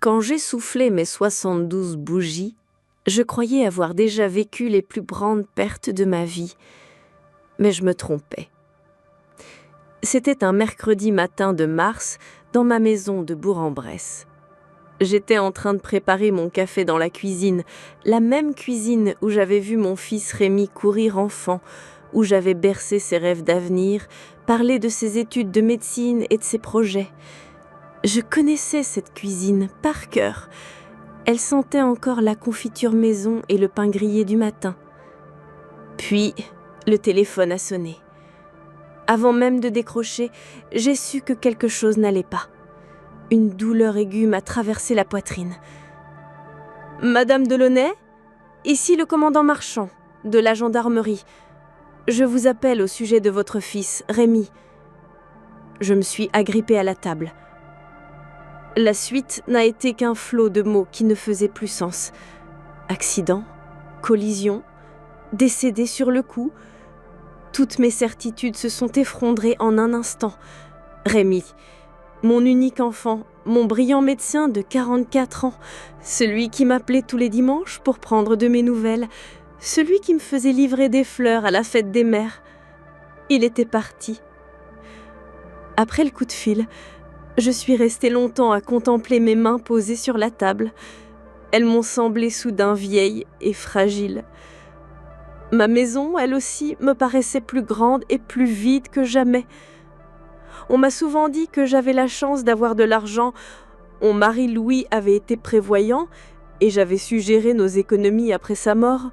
Quand j'essoufflais mes 72 bougies, je croyais avoir déjà vécu les plus grandes pertes de ma vie. Mais je me trompais. C'était un mercredi matin de mars dans ma maison de Bourg-en-Bresse. J'étais en train de préparer mon café dans la cuisine, la même cuisine où j'avais vu mon fils Rémi courir enfant, où j'avais bercé ses rêves d'avenir, parlé de ses études de médecine et de ses projets. Je connaissais cette cuisine par cœur. Elle sentait encore la confiture maison et le pain grillé du matin. Puis, le téléphone a sonné. Avant même de décrocher, j'ai su que quelque chose n'allait pas. Une douleur aiguë m'a traversé la poitrine. « Madame Delaunay, ici le commandant Marchand, de la gendarmerie. Je vous appelle au sujet de votre fils, Rémi. » Je me suis agrippée à la table. La suite n'a été qu'un flot de mots qui ne faisaient plus sens. Accident, collision, décédé sur le coup. Toutes mes certitudes se sont effondrées en un instant. Rémi, mon unique enfant, mon brillant médecin de 44 ans, celui qui m'appelait tous les dimanches pour prendre de mes nouvelles, celui qui me faisait livrer des fleurs à la fête des mères. Il était parti. Après le coup de fil, je suis restée longtemps à contempler mes mains posées sur la table. Elles m'ont semblé soudain vieilles et fragiles. Ma maison, elle aussi, me paraissait plus grande et plus vide que jamais. On m'a souvent dit que j'avais la chance d'avoir de l'argent. Mon mari Louis avait été prévoyant et j'avais su gérer nos économies après sa mort.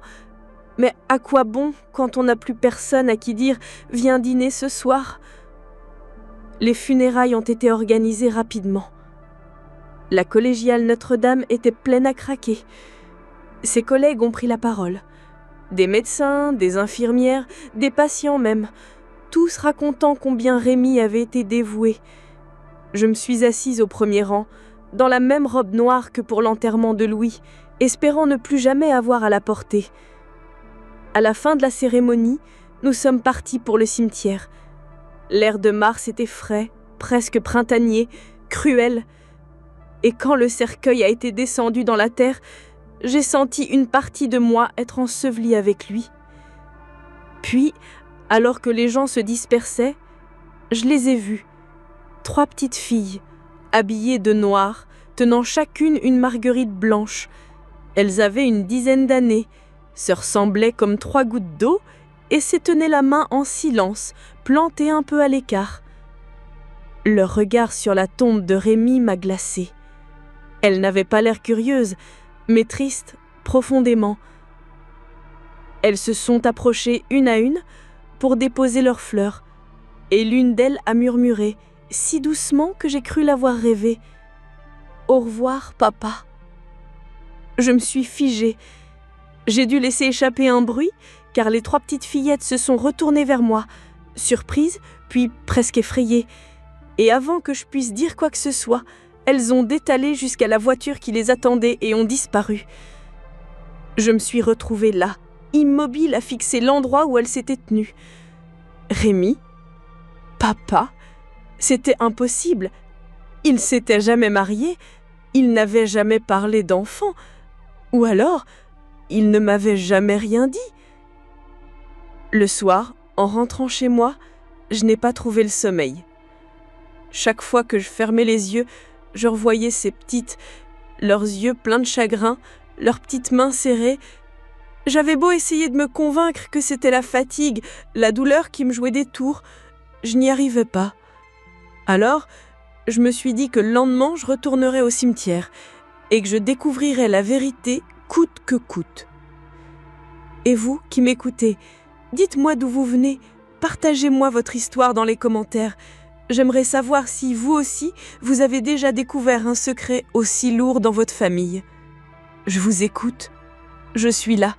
Mais à quoi bon quand on n'a plus personne à qui dire « Viens dîner ce soir ?» Les funérailles ont été organisées rapidement. La collégiale Notre-Dame était pleine à craquer. Ses collègues ont pris la parole. Des médecins, des infirmières, des patients même, tous racontant combien Rémi avait été dévoué. Je me suis assise au premier rang, dans la même robe noire que pour l'enterrement de Louis, espérant ne plus jamais avoir à la porter. À la fin de la cérémonie, nous sommes partis pour le cimetière. L'air de mars était frais, presque printanier, cruel. Et quand le cercueil a été descendu dans la terre, j'ai senti une partie de moi être ensevelie avec lui. Puis, alors que les gens se dispersaient, je les ai vues. 3 petites filles, habillées de noir, tenant chacune une marguerite blanche. Elles avaient une dizaine d'années, se ressemblaient comme 3 gouttes d'eau et se tenaient la main en silence, plantées un peu à l'écart. Leur regard sur la tombe de Rémi m'a glacée. Elles n'avaient pas l'air curieuses, mais tristes, profondément. Elles se sont approchées une à une pour déposer leurs fleurs, et l'une d'elles a murmuré, si doucement que j'ai cru l'avoir rêvé. « Au revoir, papa !» Je me suis figée. J'ai dû laisser échapper un bruit, car les 3 petites fillettes se sont retournées vers moi, surprises, puis presque effrayées. Et avant que je puisse dire quoi que ce soit, elles ont détalé jusqu'à la voiture qui les attendait et ont disparu. Je me suis retrouvée là, immobile à fixer l'endroit où elles s'étaient tenues. Rémi? Papa? C'était impossible. Il s'était jamais marié, il n'avait jamais parlé d'enfant. Ou alors, il ne m'avait jamais rien dit. Le soir, en rentrant chez moi, je n'ai pas trouvé le sommeil. Chaque fois que je fermais les yeux, je revoyais ces petites, leurs yeux pleins de chagrin, leurs petites mains serrées. J'avais beau essayer de me convaincre que c'était la fatigue, la douleur qui me jouait des tours, je n'y arrivais pas. Alors, je me suis dit que le lendemain, je retournerais au cimetière et que je découvrirais la vérité coûte que coûte. Et vous qui m'écoutez, dites-moi d'où vous venez, partagez-moi votre histoire dans les commentaires. J'aimerais savoir si vous aussi, vous avez déjà découvert un secret aussi lourd dans votre famille. Je vous écoute, je suis là.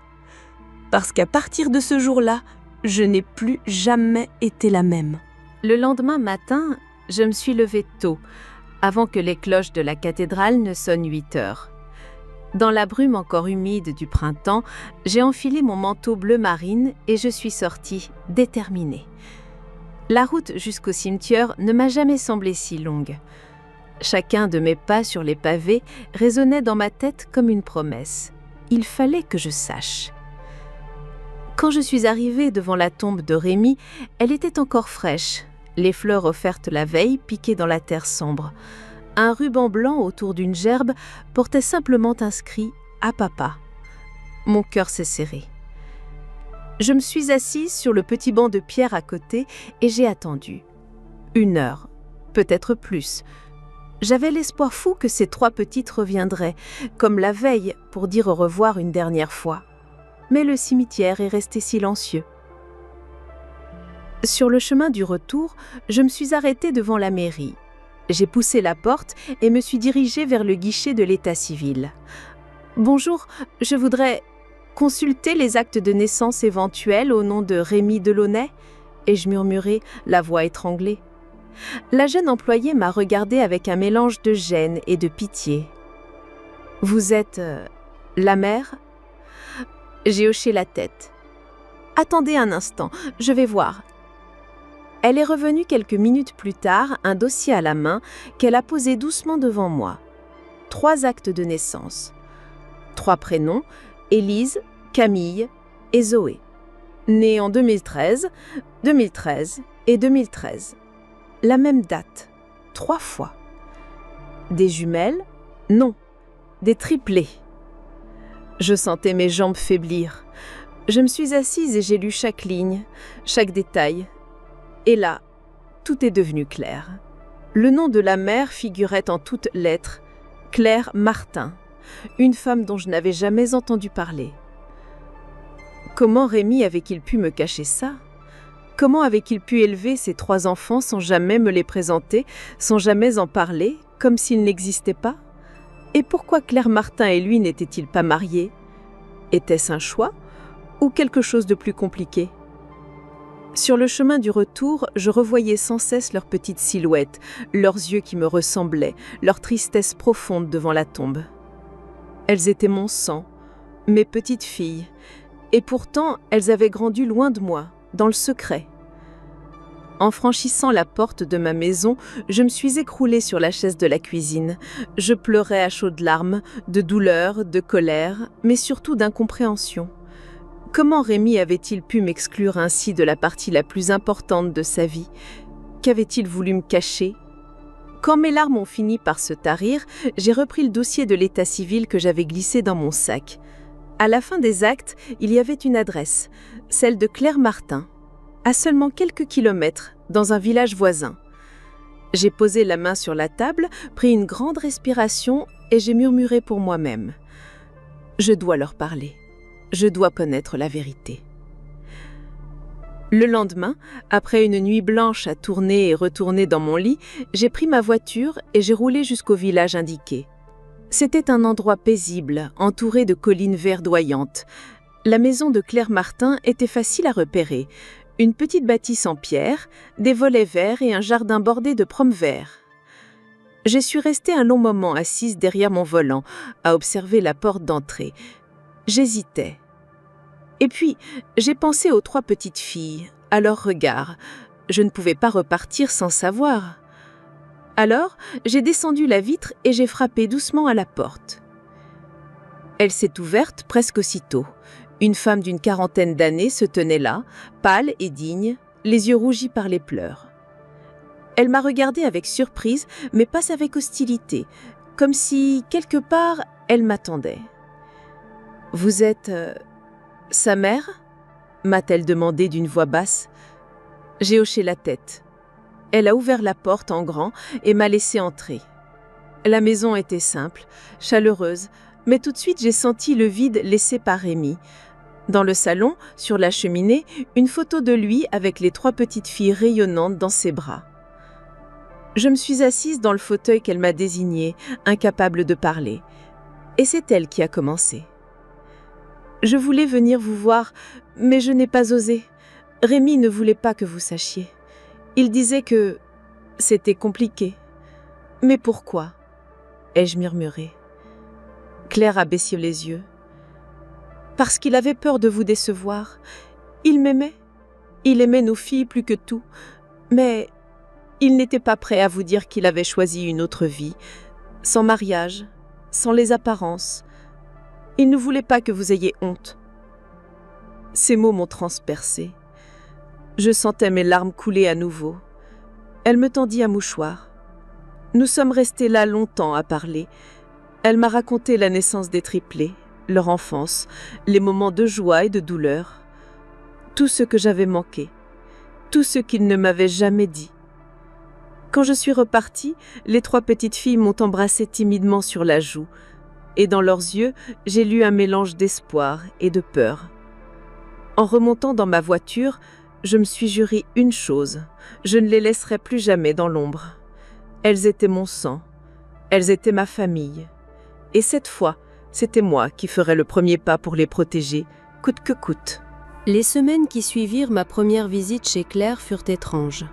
Parce qu'à partir de ce jour-là, je n'ai plus jamais été la même. Le lendemain matin, je me suis levée tôt, avant que les cloches de la cathédrale ne sonnent 8 heures. Dans la brume encore humide du printemps, j'ai enfilé mon manteau bleu marine et je suis sortie, déterminée. La route jusqu'au cimetière ne m'a jamais semblé si longue. Chacun de mes pas sur les pavés résonnait dans ma tête comme une promesse. Il fallait que je sache. Quand je suis arrivée devant la tombe de Rémi, elle était encore fraîche, les fleurs offertes la veille piquées dans la terre sombre. Un ruban blanc autour d'une gerbe portait simplement inscrit « À papa ». Mon cœur s'est serré. Je me suis assise sur le petit banc de pierre à côté et j'ai attendu. 1 heure, peut-être plus. J'avais l'espoir fou que ces 3 petites reviendraient, comme la veille, pour dire au revoir une dernière fois. Mais le cimetière est resté silencieux. Sur le chemin du retour, je me suis arrêtée devant la mairie. J'ai poussé la porte et me suis dirigée vers le guichet de l'état civil. « Bonjour, je voudrais consulter les actes de naissance éventuels au nom de Rémi Delaunay ?» et je murmurai, la voix étranglée. La jeune employée m'a regardée avec un mélange de gêne et de pitié. « Vous êtes la mère ?» J'ai hoché la tête. « Attendez un instant, je vais voir. » Elle est revenue quelques minutes plus tard, un dossier à la main, qu'elle a posé doucement devant moi. 3 actes de naissance. 3 prénoms, Élise, Camille et Zoé. Nés en 2013, 2013 et 2013. La même date, 3 fois. Des jumelles? Non, des triplés. Je sentais mes jambes faiblir. Je me suis assise et j'ai lu chaque ligne, chaque détail. Et là, tout est devenu clair. Le nom de la mère figurait en toutes lettres, Claire Martin, une femme dont je n'avais jamais entendu parler. Comment Rémi avait-il pu me cacher ça? Comment avait-il pu élever ces 3 enfants sans jamais me les présenter, sans jamais en parler, comme s'ils n'existaient pas? Et pourquoi Claire Martin et lui n'étaient-ils pas mariés? Était-ce un choix ou quelque chose de plus compliqué? Sur le chemin du retour, je revoyais sans cesse leurs petites silhouettes, leurs yeux qui me ressemblaient, leur tristesse profonde devant la tombe. Elles étaient mon sang, mes petites filles, et pourtant elles avaient grandi loin de moi, dans le secret. En franchissant la porte de ma maison, je me suis écroulée sur la chaise de la cuisine. Je pleurais à chaudes larmes, de douleur, de colère, mais surtout d'incompréhension. Comment Rémi avait-il pu m'exclure ainsi de la partie la plus importante de sa vie? Qu'avait-il voulu me cacher? Quand mes larmes ont fini par se tarir, j'ai repris le dossier de l'état civil que j'avais glissé dans mon sac. À la fin des actes, il y avait une adresse, celle de Claire Martin, à seulement quelques kilomètres, dans un village voisin. J'ai posé la main sur la table, pris une grande respiration et j'ai murmuré pour moi-même. Je dois leur parler. Je dois connaître la vérité. Le lendemain, après une nuit blanche à tourner et retourner dans mon lit, j'ai pris ma voiture et j'ai roulé jusqu'au village indiqué. C'était un endroit paisible, entouré de collines verdoyantes. La maison de Claire Martin était facile à repérer. Une petite bâtisse en pierre, des volets verts et un jardin bordé de pommes verts. Je suis restée un long moment assise derrière mon volant, à observer la porte d'entrée. J'hésitais. Et puis, j'ai pensé aux 3 petites filles, à leurs regards. Je ne pouvais pas repartir sans savoir. Alors, j'ai descendu la vitre et j'ai frappé doucement à la porte. Elle s'est ouverte presque aussitôt. Une femme d'une 40aine d'années se tenait là, pâle et digne, les yeux rougis par les pleurs. Elle m'a regardée avec surprise, mais pas avec hostilité, comme si, quelque part, elle m'attendait. « Vous êtes sa mère ?» m'a-t-elle demandé d'une voix basse. J'ai hoché la tête. Elle a ouvert la porte en grand et m'a laissé entrer. La maison était simple, chaleureuse, mais tout de suite j'ai senti le vide laissé par Rémi. Dans le salon, sur la cheminée, une photo de lui avec les 3 petites filles rayonnantes dans ses bras. Je me suis assise dans le fauteuil qu'elle m'a désigné, incapable de parler. Et c'est elle qui a commencé. Je voulais venir vous voir, mais je n'ai pas osé. Rémi ne voulait pas que vous sachiez. Il disait que c'était compliqué. Mais pourquoi? Ai-je murmuré. Claire a baissé les yeux. Parce qu'il avait peur de vous décevoir. Il m'aimait. Il aimait nos filles plus que tout. Mais Il n'était pas prêt à vous dire qu'il avait choisi une autre vie, sans mariage, sans les apparences. Il ne voulait pas que vous ayez honte. » Ces mots m'ont transpercée. Je sentais mes larmes couler à nouveau. Elle me tendit un mouchoir. Nous sommes restés là longtemps à parler. Elle m'a raconté la naissance des triplés, leur enfance, les moments de joie et de douleur, tout ce que j'avais manqué, tout ce qu'il ne m'avait jamais dit. Quand je suis repartie, les 3 petites filles m'ont embrassée timidement sur la joue, et dans leurs yeux, j'ai lu un mélange d'espoir et de peur. En remontant dans ma voiture, je me suis juré une chose, je ne les laisserai plus jamais dans l'ombre. Elles étaient mon sang, elles étaient ma famille. Et cette fois, c'était moi qui ferais le premier pas pour les protéger, coûte que coûte. Les semaines qui suivirent ma première visite chez Claire furent étranges.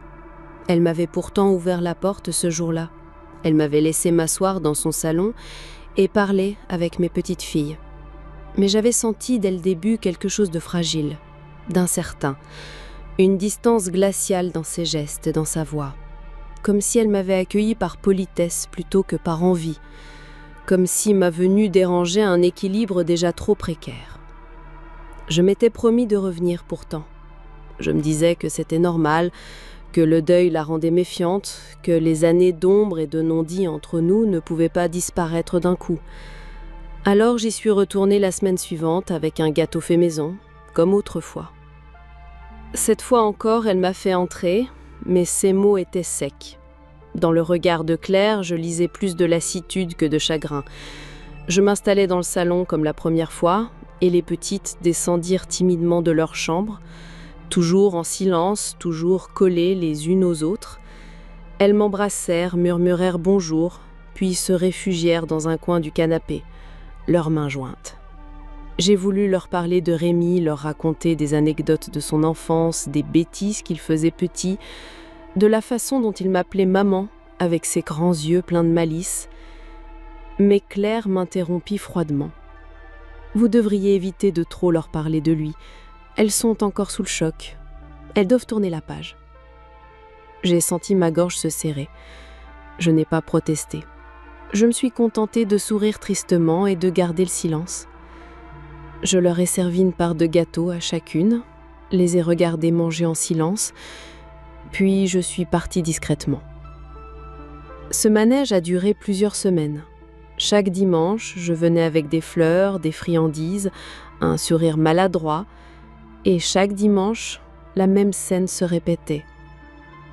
Elle m'avait pourtant ouvert la porte ce jour-là. Elle m'avait laissé m'asseoir dans son salon et parler avec mes petites filles. Mais j'avais senti dès le début quelque chose de fragile, d'incertain, une distance glaciale dans ses gestes, dans sa voix, comme si elle m'avait accueilli par politesse plutôt que par envie, comme si ma venue dérangeait un équilibre déjà trop précaire. Je m'étais promis de revenir pourtant. Je me disais que c'était normal, que le deuil la rendait méfiante, que les années d'ombre et de non-dits entre nous ne pouvaient pas disparaître d'un coup. Alors j'y suis retournée la semaine suivante avec un gâteau fait maison, comme autrefois. Cette fois encore, elle m'a fait entrer, mais ses mots étaient secs. Dans le regard de Claire, je lisais plus de lassitude que de chagrin. Je m'installai dans le salon comme la première fois, et les petites descendirent timidement de leur chambre, toujours en silence, toujours collées les unes aux autres. Elles m'embrassèrent, murmurèrent bonjour, puis se réfugièrent dans un coin du canapé, leurs mains jointes. J'ai voulu leur parler de Rémi, leur raconter des anecdotes de son enfance, des bêtises qu'il faisait petit, de la façon dont il m'appelait maman, avec ses grands yeux pleins de malice. Mais Claire m'interrompit froidement. « Vous devriez éviter de trop leur parler de lui. Elles sont encore sous le choc. Elles doivent tourner la page. » J'ai senti ma gorge se serrer. Je n'ai pas protesté. Je me suis contentée de sourire tristement et de garder le silence. Je leur ai servi une part de gâteau à chacune, les ai regardées manger en silence, puis je suis partie discrètement. Ce manège a duré plusieurs semaines. Chaque dimanche, je venais avec des fleurs, des friandises, un sourire maladroit, et chaque dimanche, la même scène se répétait.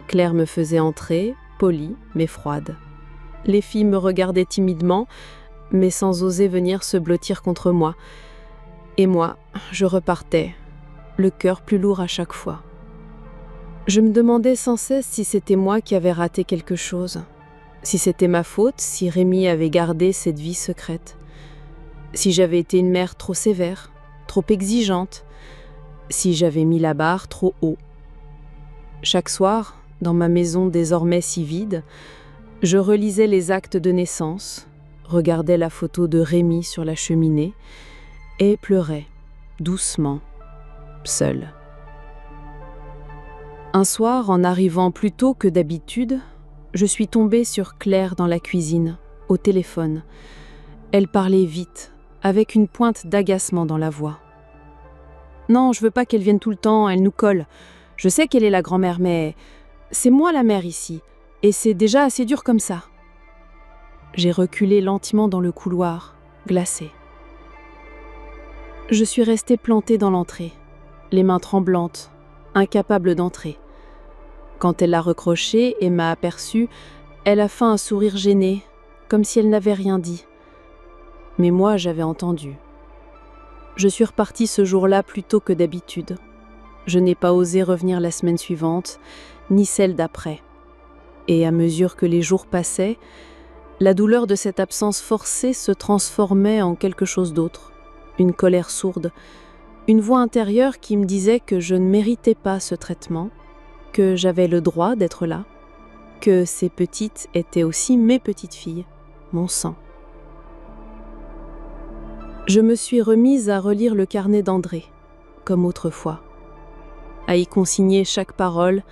Claire me faisait entrer, polie mais froide. Les filles me regardaient timidement, mais sans oser venir se blottir contre moi. Et moi, je repartais, le cœur plus lourd à chaque fois. Je me demandais sans cesse si c'était moi qui avais raté quelque chose, si c'était ma faute, si Rémi avait gardé cette vie secrète, si j'avais été une mère trop sévère, trop exigeante, si j'avais mis la barre trop haut. Chaque soir, dans ma maison désormais si vide, je relisais les actes de naissance, regardais la photo de Rémi sur la cheminée et pleurais, doucement, seule. Un soir, en arrivant plus tôt que d'habitude, je suis tombée sur Claire dans la cuisine, au téléphone. Elle parlait vite, avec une pointe d'agacement dans la voix. « Non, je veux pas qu'elle vienne tout le temps, elle nous colle. Je sais qu'elle est la grand-mère, mais c'est moi la mère ici, et c'est déjà assez dur comme ça. » J'ai reculé lentement dans le couloir, glacée. Je suis restée plantée dans l'entrée, les mains tremblantes, incapable d'entrer. Quand elle l'a recroché et m'a aperçue, elle a fait un sourire gêné, comme si elle n'avait rien dit. Mais moi, j'avais entendu. Je suis repartie ce jour-là plus tôt que d'habitude. Je n'ai pas osé revenir la semaine suivante, ni celle d'après. Et à mesure que les jours passaient, la douleur de cette absence forcée se transformait en quelque chose d'autre, une colère sourde, une voix intérieure qui me disait que je ne méritais pas ce traitement, que j'avais le droit d'être là, que ces petites étaient aussi mes petites filles, mon sang. Je me suis remise à relire le carnet d'André, comme autrefois, à y consigner chaque parole,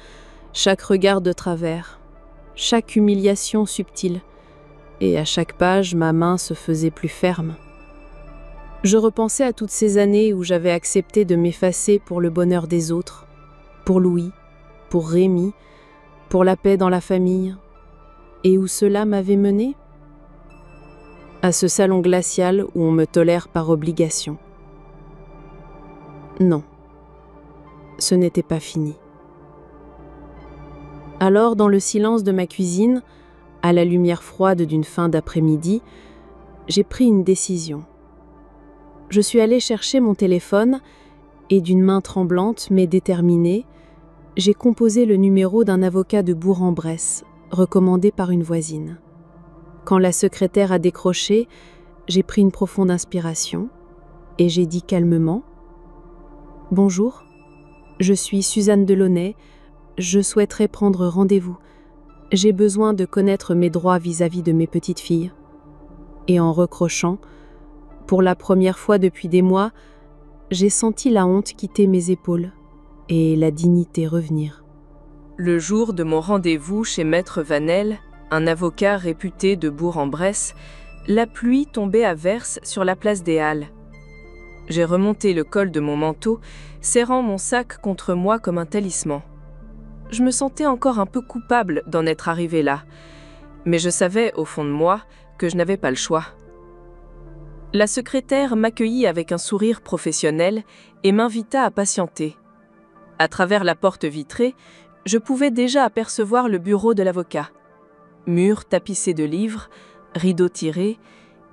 chaque regard de travers, chaque humiliation subtile, et à chaque page, ma main se faisait plus ferme. Je repensais à toutes ces années où j'avais accepté de m'effacer pour le bonheur des autres, pour Louis, pour Rémi, pour la paix dans la famille, et où cela m'avait mené à ce salon glacial où on me tolère par obligation. Non, ce n'était pas fini. Alors, dans le silence de ma cuisine, à la lumière froide d'une fin d'après-midi, j'ai pris une décision. Je suis allée chercher mon téléphone et d'une main tremblante mais déterminée, j'ai composé le numéro d'un avocat de Bourg-en-Bresse, recommandé par une voisine. Quand la secrétaire a décroché, j'ai pris une profonde inspiration et j'ai dit calmement « Bonjour, je suis Suzanne Delaunay, je souhaiterais prendre rendez-vous. J'ai besoin de connaître mes droits vis-à-vis de mes petites filles. » Et en recrochant, pour la première fois depuis des mois, j'ai senti la honte quitter mes épaules et la dignité revenir. Le jour de mon rendez-vous chez Maître Vanel, un avocat réputé de Bourg-en-Bresse, la pluie tombait à verse sur la place des Halles. J'ai remonté le col de mon manteau, serrant mon sac contre moi comme un talisman. Je me sentais encore un peu coupable d'en être arrivée là, mais je savais au fond de moi que je n'avais pas le choix. La secrétaire m'accueillit avec un sourire professionnel et m'invita à patienter. À travers la porte vitrée, je pouvais déjà apercevoir le bureau de l'avocat. Mur tapissé de livres, rideaux tirés,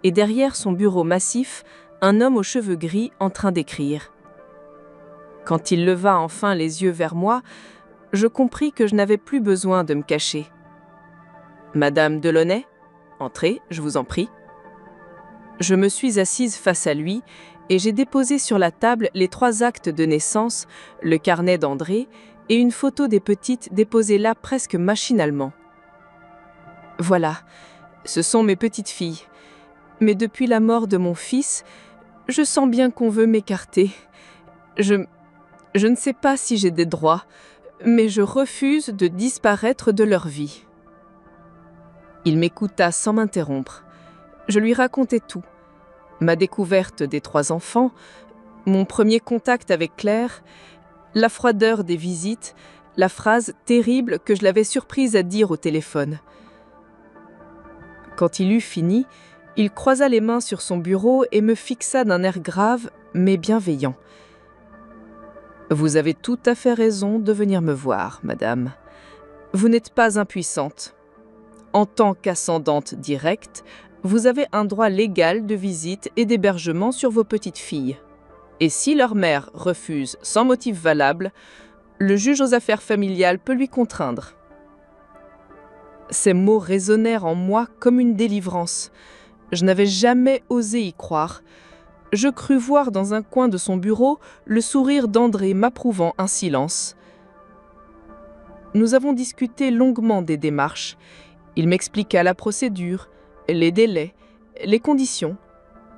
et derrière son bureau massif, un homme aux cheveux gris en train d'écrire. Quand il leva enfin les yeux vers moi, je compris que je n'avais plus besoin de me cacher. « Madame Delaunay, entrez, je vous en prie. » Je me suis assise face à lui et j'ai déposé sur la table les 3 actes de naissance, le carnet d'André et une photo des petites déposée là presque machinalement. Voilà, ce sont mes petites filles. Mais depuis la mort de mon fils, je sens bien qu'on veut m'écarter. Je ne sais pas si j'ai des droits, mais je refuse de disparaître de leur vie. Il m'écouta sans m'interrompre. Je lui racontai tout. Ma découverte des 3 enfants, mon premier contact avec Claire, la froideur des visites, la phrase terrible que je l'avais surprise à dire au téléphone. Quand il eut fini, il croisa les mains sur son bureau et me fixa d'un air grave mais bienveillant. « Vous avez tout à fait raison de venir me voir, madame. Vous n'êtes pas impuissante. En tant qu'ascendante directe, vous avez un droit légal de visite et d'hébergement sur vos petites filles. Et si leur mère refuse sans motif valable, le juge aux affaires familiales peut lui contraindre. » Ces mots résonnèrent en moi comme une délivrance. Je n'avais jamais osé y croire. Je crus voir dans un coin de son bureau le sourire d'André m'approuvant un silence. Nous avons discuté longuement des démarches. Il m'expliqua la procédure, les délais, les conditions.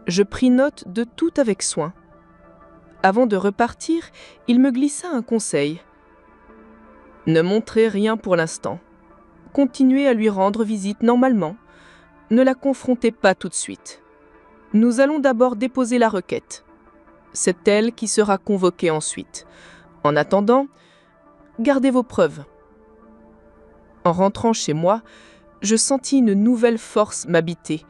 Je pris note de tout avec soin. Avant de repartir, il me glissa un conseil. Ne montrez rien pour l'instant. Continuez à lui rendre visite normalement. Ne la confrontez pas tout de suite. Nous allons d'abord déposer la requête. C'est elle qui sera convoquée ensuite. En attendant, gardez vos preuves. En rentrant chez moi, je sentis une nouvelle force m'habiter.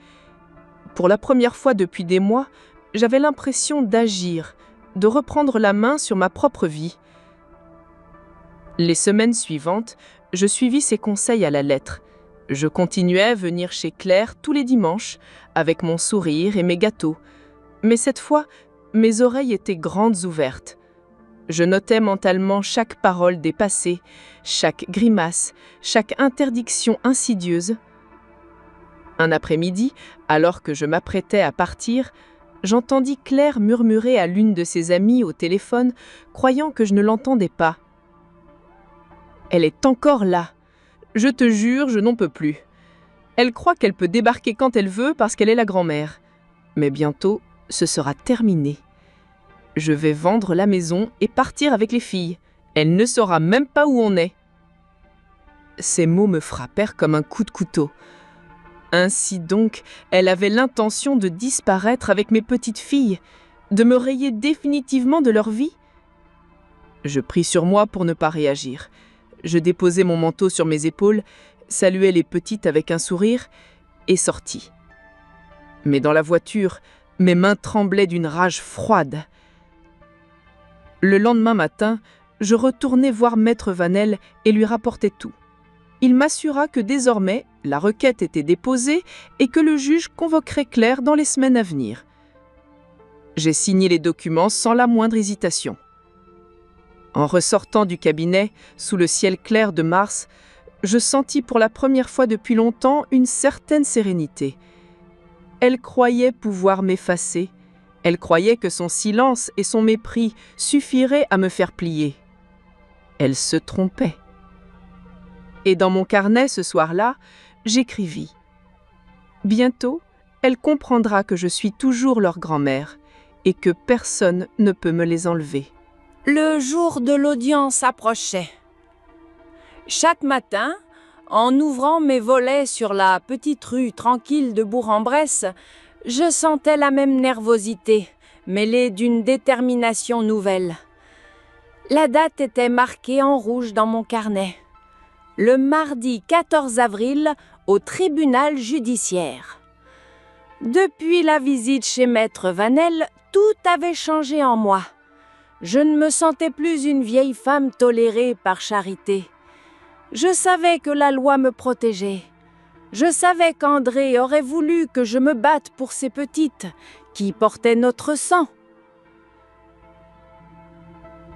Pour la première fois depuis des mois, j'avais l'impression d'agir, de reprendre la main sur ma propre vie. Les semaines suivantes, je suivis ses conseils à la lettre. Je continuais à venir chez Claire tous les dimanches, avec mon sourire et mes gâteaux. Mais cette fois, mes oreilles étaient grandes ouvertes. Je notais mentalement chaque parole dépassée, chaque grimace, chaque interdiction insidieuse. Un après-midi, alors que je m'apprêtais à partir, j'entendis Claire murmurer à l'une de ses amies au téléphone, croyant que je ne l'entendais pas. « Elle est encore là. Je te jure, je n'en peux plus. Elle croit qu'elle peut débarquer quand elle veut parce qu'elle est la grand-mère. Mais bientôt, ce sera terminé. Je vais vendre la maison et partir avec les filles. Elle ne saura même pas où on est. » Ces mots me frappèrent comme un coup de couteau. Ainsi donc, elle avait l'intention de disparaître avec mes petites filles, de me rayer définitivement de leur vie. Je pris sur moi pour ne pas réagir. Je déposai mon manteau sur mes épaules, saluai les petites avec un sourire et sortis. Mais dans la voiture, mes mains tremblaient d'une rage froide. Le lendemain matin, je retournai voir Maître Vanel et lui rapportai tout. Il m'assura que désormais, la requête était déposée et que le juge convoquerait Claire dans les semaines à venir. J'ai signé les documents sans la moindre hésitation. En ressortant du cabinet, sous le ciel clair de mars, je sentis pour la première fois depuis longtemps une certaine sérénité. Elle croyait pouvoir m'effacer. Elle croyait que son silence et son mépris suffiraient à me faire plier. Elle se trompait. Et dans mon carnet ce soir-là, j'écrivis. Bientôt, elle comprendra que je suis toujours leur grand-mère et que personne ne peut me les enlever. Le jour de l'audience approchait. Chaque matin, en ouvrant mes volets sur la petite rue tranquille de Bourg-en-Bresse, je sentais la même nervosité, mêlée d'une détermination nouvelle. La date était marquée en rouge dans mon carnet. Le mardi 14 avril, au tribunal judiciaire. Depuis la visite chez Maître Vanel, tout avait changé en moi. Je ne me sentais plus une vieille femme tolérée par charité. Je savais que la loi me protégeait. Je savais qu'André aurait voulu que je me batte pour ces petites, qui portaient notre sang.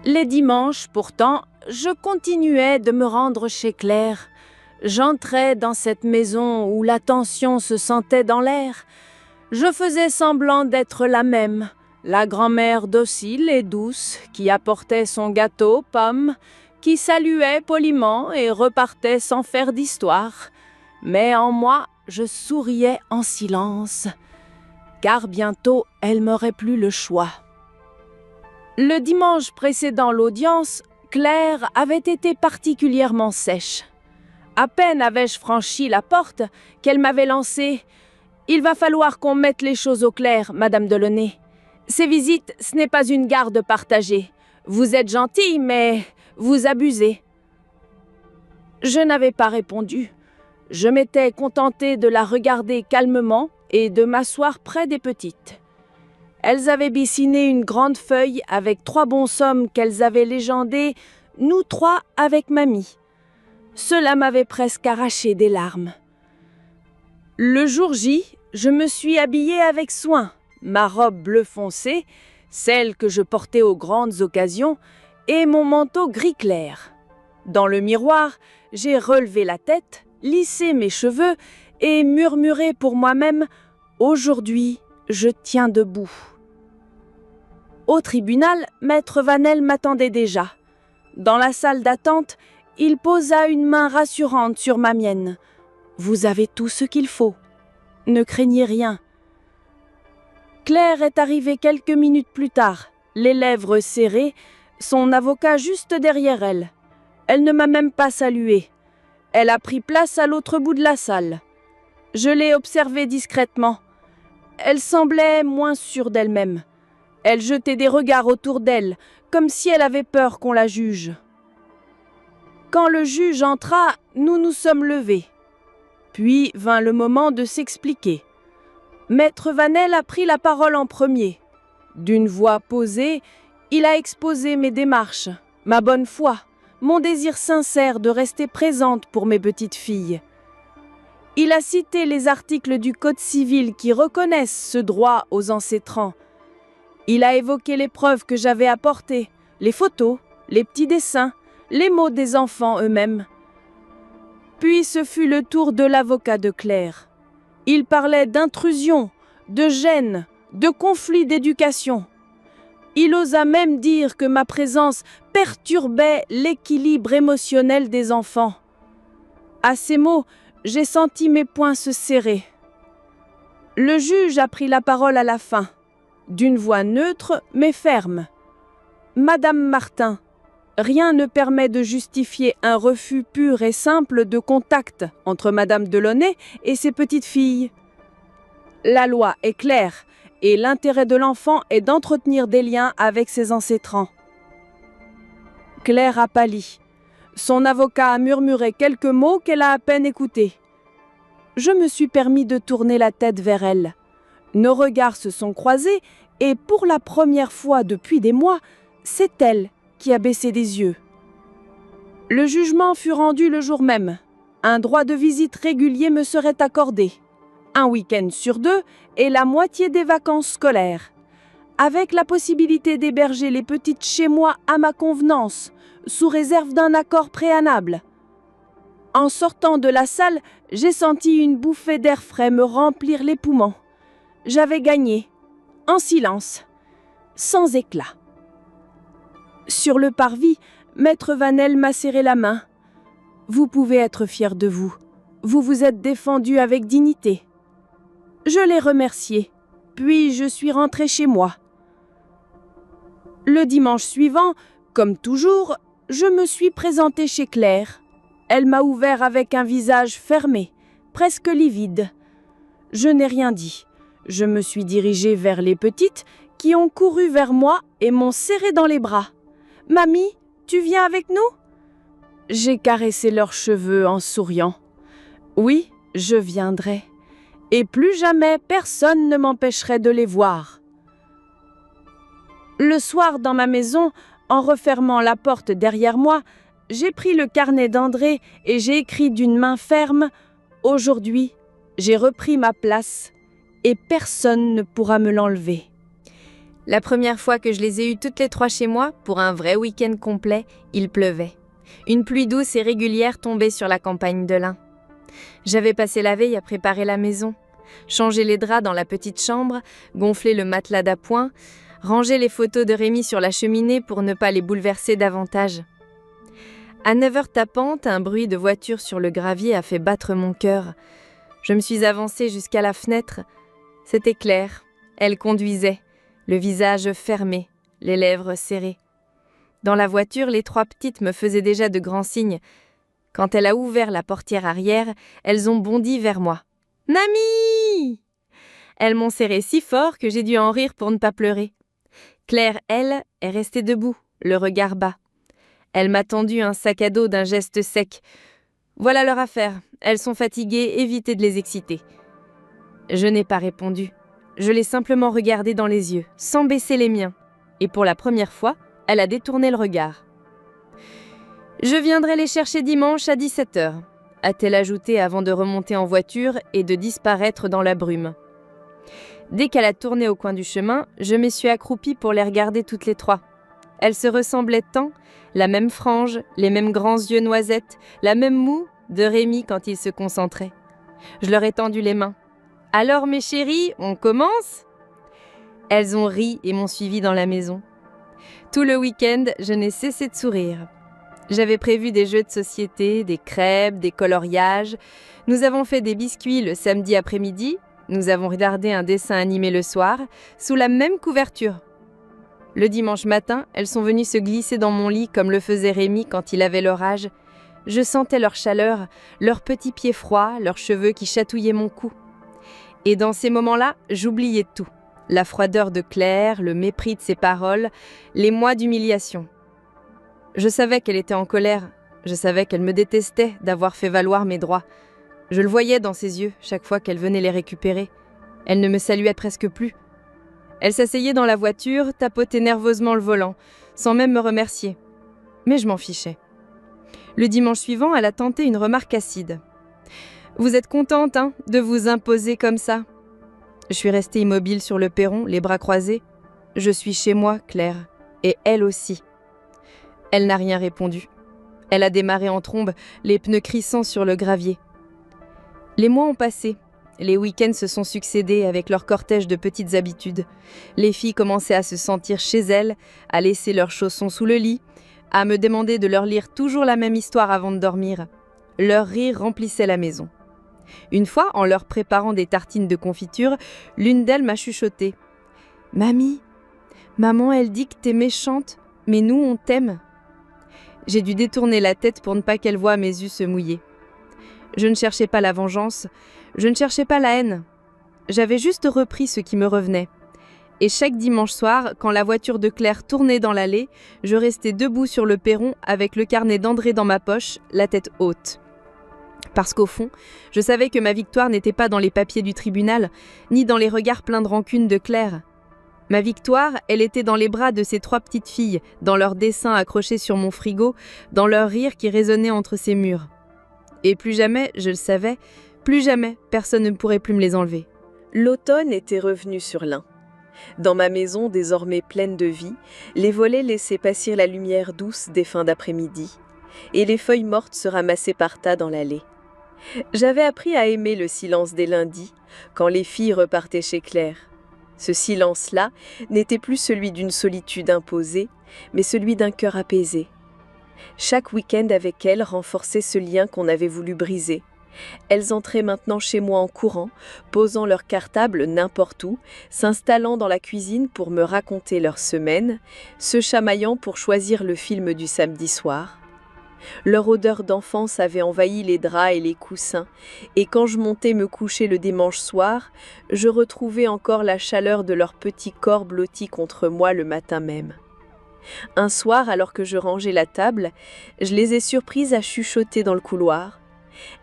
Les dimanches, pourtant, je continuais de me rendre chez Claire. J'entrais dans cette maison où la tension se sentait dans l'air. Je faisais semblant d'être la même, la grand-mère docile et douce qui apportait son gâteau pomme, qui saluait poliment et repartait sans faire d'histoire. Mais en moi, je souriais en silence, car bientôt elle m'aurait plus le choix. Le dimanche précédant l'audience, Claire avait été particulièrement sèche. À peine avais-je franchi la porte qu'elle m'avait lancé « Il va falloir qu'on mette les choses au clair, Madame Delaunay. Ces visites, ce n'est pas une garde partagée. Vous êtes gentille, mais vous abusez. » Je n'avais pas répondu. Je m'étais contentée de la regarder calmement et de m'asseoir près des petites. Elles avaient bissiné une grande feuille avec 3 bonshommes qu'elles avaient légendés, nous 3 avec mamie. Cela m'avait presque arraché des larmes. Le jour J, je me suis habillée avec soin, ma robe bleu foncé, celle que je portais aux grandes occasions, et mon manteau gris clair. Dans le miroir, j'ai relevé la tête, lissé mes cheveux et murmuré pour moi-même « Aujourd'hui, je tiens debout ». Au tribunal, Maître Vanel m'attendait déjà. Dans la salle d'attente, il posa une main rassurante sur ma mienne. « Vous avez tout ce qu'il faut. Ne craignez rien. » Claire est arrivée quelques minutes plus tard, les lèvres serrées, son avocat juste derrière elle. Elle ne m'a même pas saluée. Elle a pris place à l'autre bout de la salle. Je l'ai observée discrètement. Elle semblait moins sûre d'elle-même. Elle jetait des regards autour d'elle, comme si elle avait peur qu'on la juge. Quand le juge entra, nous nous sommes levés. Puis vint le moment de s'expliquer. Maître Vanel a pris la parole en premier. D'une voix posée, il a exposé mes démarches, ma bonne foi, mon désir sincère de rester présente pour mes petites filles. Il a cité les articles du Code civil qui reconnaissent ce droit aux ancêtrants. Il a évoqué les preuves que j'avais apportées, les photos, les petits dessins, les mots des enfants eux-mêmes. Puis ce fut le tour de l'avocat de Claire. Il parlait d'intrusion, de gêne, de conflit d'éducation. Il osa même dire que ma présence perturbait l'équilibre émotionnel des enfants. À ces mots, j'ai senti mes poings se serrer. Le juge a pris la parole à la fin, d'une voix neutre mais ferme. « Madame Martin, Rien ne permet de justifier un refus pur et simple de contact entre Madame Delaunay et ses petites filles. La loi est claire et l'intérêt de l'enfant est d'entretenir des liens avec ses ancestrants. Claire a pâli. Son avocat a murmuré quelques mots qu'elle a à peine écoutés. Je me suis permis de tourner la tête vers elle. Nos regards se sont croisés et pour la première fois depuis des mois, c'est elle qui a baissé des yeux. Le jugement fut rendu le jour même. Un droit de visite régulier me serait accordé. Un week-end sur 2 et la moitié des vacances scolaires. Avec la possibilité d'héberger les petites chez moi à ma convenance, sous réserve d'un accord préalable. En sortant de la salle, j'ai senti une bouffée d'air frais me remplir les poumons. J'avais gagné, en silence, sans éclat. Sur le parvis, Maître Vanel m'a serré la main. « Vous pouvez être fier de vous. Vous vous êtes défendu avec dignité. » Je l'ai remercié, puis je suis rentrée chez moi. Le dimanche suivant, comme toujours, je me suis présentée chez Claire. Elle m'a ouvert avec un visage fermé, presque livide. Je n'ai rien dit. Je me suis dirigée vers les petites qui ont couru vers moi et m'ont serré dans les bras. « Mamie, tu viens avec nous ?» J'ai caressé leurs cheveux en souriant. « Oui, je viendrai. Et plus jamais personne ne m'empêcherait de les voir. » Le soir, dans ma maison, en refermant la porte derrière moi, j'ai pris le carnet d'André et j'ai écrit d'une main ferme « Aujourd'hui, j'ai repris ma place et personne ne pourra me l'enlever. » La première fois que je les ai eues toutes les trois chez moi, pour un vrai week-end complet, il pleuvait. Une pluie douce et régulière tombait sur la campagne de l'Ain. J'avais passé la veille à préparer la maison, changer les draps dans la petite chambre, gonfler le matelas d'appoint, ranger les photos de Rémi sur la cheminée pour ne pas les bouleverser davantage. À 9h tapantes, un bruit de voiture sur le gravier a fait battre mon cœur. Je me suis avancée jusqu'à la fenêtre. C'était Claire. Elle conduisait, le visage fermé, les lèvres serrées. Dans la voiture, les trois petites me faisaient déjà de grands signes. Quand elle a ouvert la portière arrière, elles ont bondi vers moi. « Nami !» Elles m'ont serré si fort que j'ai dû en rire pour ne pas pleurer. Claire, elle, est restée debout, le regard bas. Elle m'a tendu un sac à dos d'un geste sec. Voilà leur affaire. Elles sont fatiguées, évitez de les exciter. Je n'ai pas répondu. Je l'ai simplement regardée dans les yeux, sans baisser les miens. Et pour la première fois, elle a détourné le regard. « Je viendrai les chercher dimanche à 17h, a-t-elle ajouté avant de remonter en voiture et de disparaître dans la brume. Dès qu'elle a tourné au coin du chemin, je me suis accroupie pour les regarder toutes les trois. Elles se ressemblaient tant, la même frange, les mêmes grands yeux noisettes, la même moue de Rémi quand il se concentrait. Je leur ai tendu les mains. « Alors mes chéries, on commence ?» Elles ont ri et m'ont suivie dans la maison. Tout le week-end, je n'ai cessé de sourire. J'avais prévu des jeux de société, des crêpes, des coloriages. Nous avons fait des biscuits le samedi après-midi. Nous avons regardé un dessin animé le soir, sous la même couverture. Le dimanche matin, elles sont venues se glisser dans mon lit comme le faisait Rémi quand il avait leur âge. Je sentais leur chaleur, leurs petits pieds froids, leurs cheveux qui chatouillaient mon cou. Et dans ces moments-là, j'oubliais tout. La froideur de Claire, le mépris de ses paroles, les mois d'humiliation. Je savais qu'elle était en colère. Je savais qu'elle me détestait d'avoir fait valoir mes droits. Je le voyais dans ses yeux chaque fois qu'elle venait les récupérer. Elle ne me saluait presque plus. Elle s'asseyait dans la voiture, tapotait nerveusement le volant, sans même me remercier. Mais je m'en fichais. Le dimanche suivant, elle a tenté une remarque acide. « Vous êtes contente, hein, de vous imposer comme ça ?» Je suis restée immobile sur le perron, les bras croisés. Je suis chez moi, Claire, et elle aussi. Elle n'a rien répondu. Elle a démarré en trombe, les pneus crissant sur le gravier. Les mois ont passé. Les week-ends se sont succédés avec leur cortège de petites habitudes. Les filles commençaient à se sentir chez elles, à laisser leurs chaussons sous le lit, à me demander de leur lire toujours la même histoire avant de dormir. Leur rire remplissait la maison. Une fois, en leur préparant des tartines de confiture, l'une d'elles m'a chuchoté. « Mamie, maman, elle dit que t'es méchante, mais nous, on t'aime. » J'ai dû détourner la tête pour ne pas qu'elle voie mes yeux se mouiller. Je ne cherchais pas la vengeance, je ne cherchais pas la haine. J'avais juste repris ce qui me revenait. Et chaque dimanche soir, quand la voiture de Claire tournait dans l'allée, je restais debout sur le perron avec le carnet d'André dans ma poche, la tête haute. Parce qu'au fond, je savais que ma victoire n'était pas dans les papiers du tribunal, ni dans les regards pleins de rancune de Claire. Ma victoire, elle était dans les bras de ces 3 petites filles, dans leurs dessins accrochés sur mon frigo, dans leur rire qui résonnait entre ces murs. Et plus jamais, je le savais, plus jamais personne ne pourrait plus me les enlever. L'automne était revenu sur l'Ain. Dans ma maison désormais pleine de vie, les volets laissaient passer la lumière douce des fins d'après-midi, et les feuilles mortes se ramassaient par tas dans l'allée. J'avais appris à aimer le silence des lundis, quand les filles repartaient chez Claire. Ce silence-là n'était plus celui d'une solitude imposée, mais celui d'un cœur apaisé. Chaque week-end avec elles renforçait ce lien qu'on avait voulu briser. Elles entraient maintenant chez moi en courant, posant leur cartable n'importe où, s'installant dans la cuisine pour me raconter leur semaine, se chamaillant pour choisir le film du samedi soir. Leur odeur d'enfance avait envahi les draps et les coussins, et quand je montais me coucher le dimanche soir, je retrouvais encore la chaleur de leurs petits corps blottis contre moi le matin même. Un soir, alors que je rangeais la table, je les ai surprises à chuchoter dans le couloir.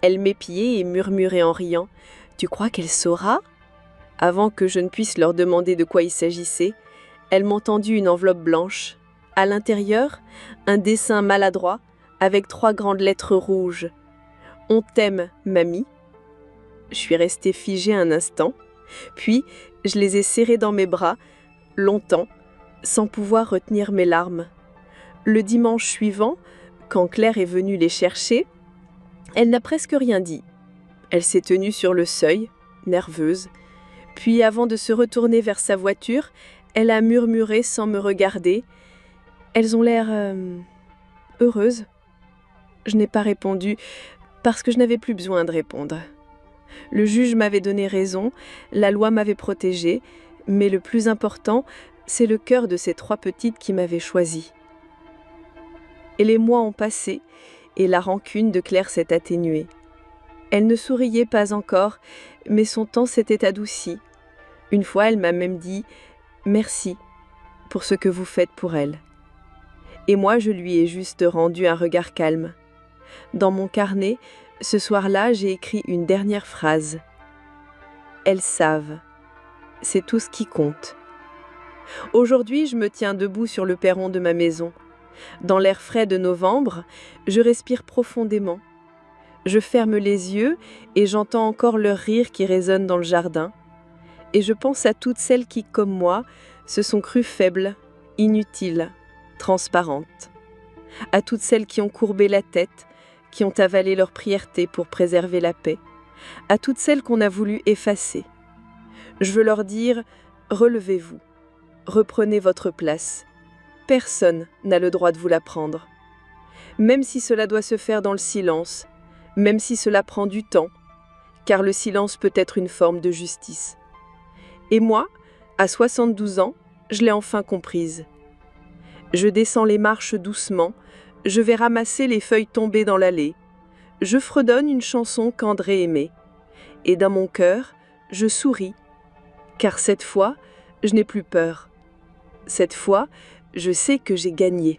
Elles m'épiaient et murmuraient en riant « Tu crois qu'elle saura ?» Avant que je ne puisse leur demander de quoi il s'agissait, elles m'ont tendu une enveloppe blanche. À l'intérieur, un dessin maladroit avec 3 grandes lettres rouges. « On t'aime, mamie ». Je suis restée figée un instant, puis je les ai serrées dans mes bras, longtemps, sans pouvoir retenir mes larmes. Le dimanche suivant, quand Claire est venue les chercher, elle n'a presque rien dit. Elle s'est tenue sur le seuil, nerveuse, puis avant de se retourner vers sa voiture, elle a murmuré sans me regarder « Elles ont l'air heureuses ». Je n'ai pas répondu parce que je n'avais plus besoin de répondre. Le juge m'avait donné raison, la loi m'avait protégée, mais le plus important, c'est le cœur de ces 3 petites qui m'avaient choisi. Et les mois ont passé, et la rancune de Claire s'est atténuée. Elle ne souriait pas encore, mais son temps s'était adouci. Une fois, elle m'a même dit « Merci pour ce que vous faites pour elle ». Et moi, je lui ai juste rendu un regard calme. Dans mon carnet, ce soir-là, j'ai écrit une dernière phrase. « Elles savent. C'est tout ce qui compte. » Aujourd'hui, je me tiens debout sur le perron de ma maison. Dans l'air frais de novembre, je respire profondément. Je ferme les yeux et j'entends encore leur rire qui résonne dans le jardin. Et je pense à toutes celles qui, comme moi, se sont crues faibles, inutiles, transparentes. À toutes celles qui ont courbé la tête, qui ont avalé leur prièreté pour préserver la paix. À toutes celles qu'on a voulu effacer. Je veux leur dire « Relevez-vous, reprenez votre place. Personne n'a le droit de vous la prendre. Même si cela doit se faire dans le silence, même si cela prend du temps, car le silence peut être une forme de justice. Et moi, à 72 ans, je l'ai enfin comprise. Je descends les marches doucement, je vais ramasser les feuilles tombées dans l'allée. Je fredonne une chanson qu'André aimait. Et dans mon cœur, je souris, car cette fois, je n'ai plus peur. Cette fois, je sais que j'ai gagné.